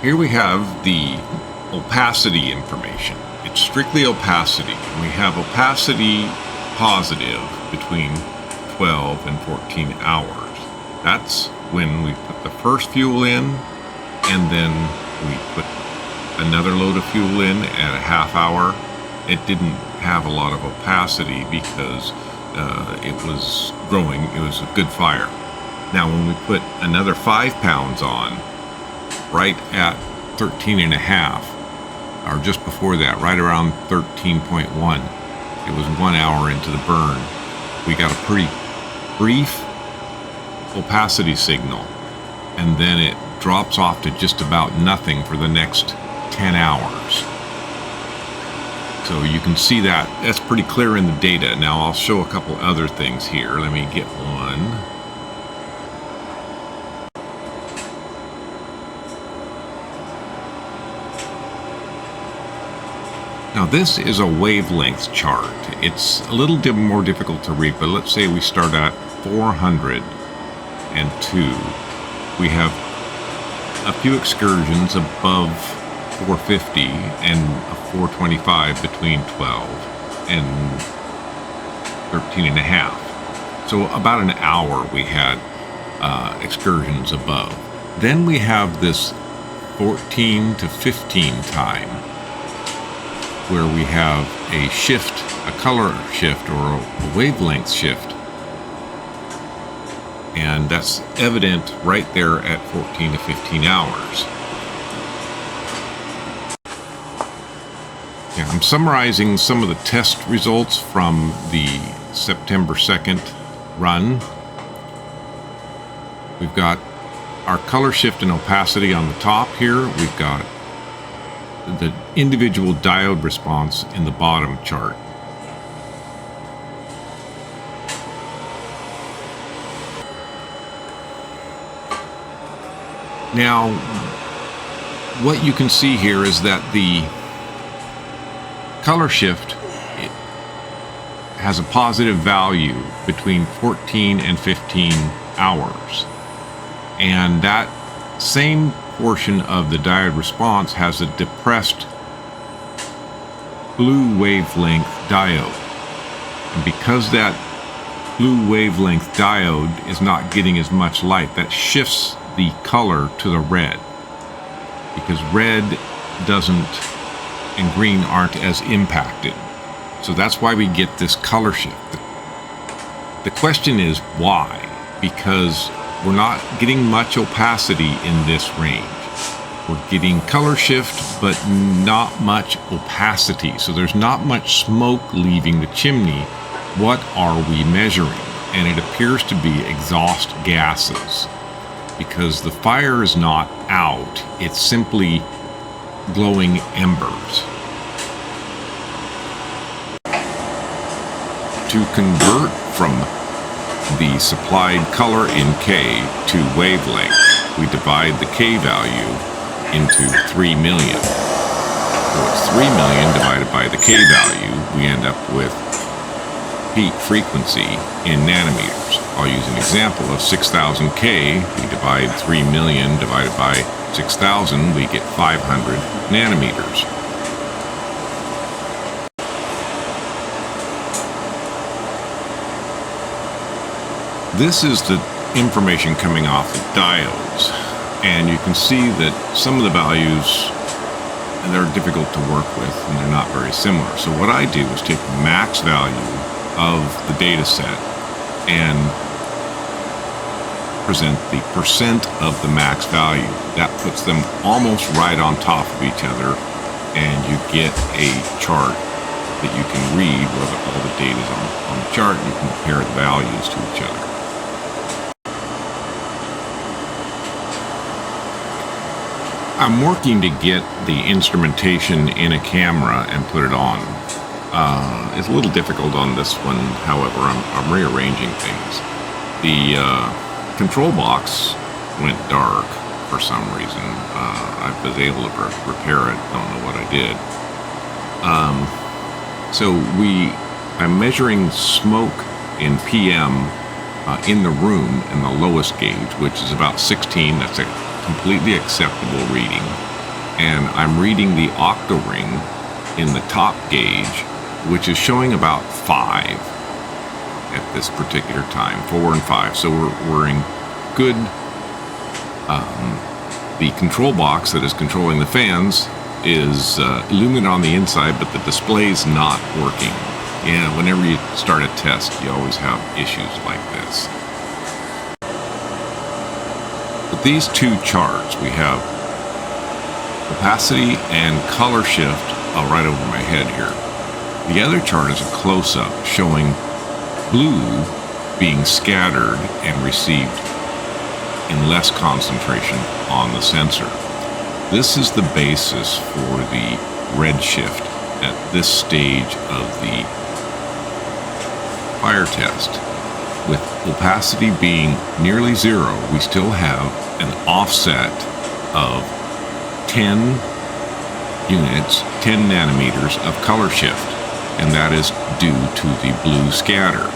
Here we have the opacity information. It's strictly opacity. We have opacity positive between 12 and 14 hours. That's when we put the first fuel in, and then we put another load of fuel in at a half hour. It didn't have a lot of opacity because it was growing. It was a good fire. Now when we put another 5 pounds on, right at 13 and a half, or just before that, right around 13.1, it was 1 hour into the burn, we got a pretty brief opacity signal, and then it drops off to just about nothing for the next 10 hours. So you can see that. That's pretty clear in the data. Now I'll show a couple other things here. Let me get one. Now this is a wavelength chart. It's a little more difficult to read, but let's say we start at 402. We have a few excursions above 450 and a 425 between 12 and 13 and a half. So about an hour we had excursions above. Then we have this 14 to 15 time, where we have a shift, a color shift, or a wavelength shift. And that's evident right there at 14 to 15 hours. Yeah, I'm summarizing some of the test results from the September 2nd run. We've got our color shift and opacity on the top here. We've got the individual diode response in the bottom chart. Now, what you can see here is that the color shift has a positive value between 14 and 15 hours. And that same portion of the diode response has a depressed blue wavelength diode. And because that blue wavelength diode is not getting as much light, that shifts the color to the red, because red doesn't and green aren't as impacted. So that's why we get this color shift. The question is why? Because we're not getting much opacity in this range. We're getting color shift, but not much opacity. So there's not much smoke leaving the chimney. What are we measuring? And it appears to be exhaust gases, because the fire is not out. It's simply glowing embers. To convert from the supplied color in K to wavelength, we divide the K value into 3 million. So it's 3 million divided by the K value. We end up with peak frequency in nanometers. I'll use an example of 6,000 K. We divide 3 million divided by 6,000, we get 500 nanometers. This is the information coming off the diodes, and you can see that some of the values, they're difficult to work with and they're not very similar. So what I do is take the max value of the data set and present the percent of the max value. That puts them almost right on top of each other, and you get a chart that you can read where all the data is on the chart, and you can compare the values to each other. I'm working to get the instrumentation in a camera and put it on. It's a little difficult on this one, however, I'm rearranging things. The control box went dark for some reason. I was able to repair it, don't know what I did. So I'm measuring smoke in PM in the room in the lowest gauge, which is about 16. That's a completely acceptable reading. and I'm reading the Octoring in the top gauge, which is showing about 5 at this particular time, 4 and 5. So we're in good. The control box that is controlling the fans is illuminated on the inside, but the display's not working. Yeah, whenever you start a test, you always have issues like this. With these two charts, we have opacity and color shift right over my head here. The other chart is a close-up showing blue being scattered and received in less concentration on the sensor. This is the basis for the red shift at this stage of the fire test. With opacity being nearly 0, we still have an offset of 10 units, 10 nanometers of color shift, and that is due to the blue scatter.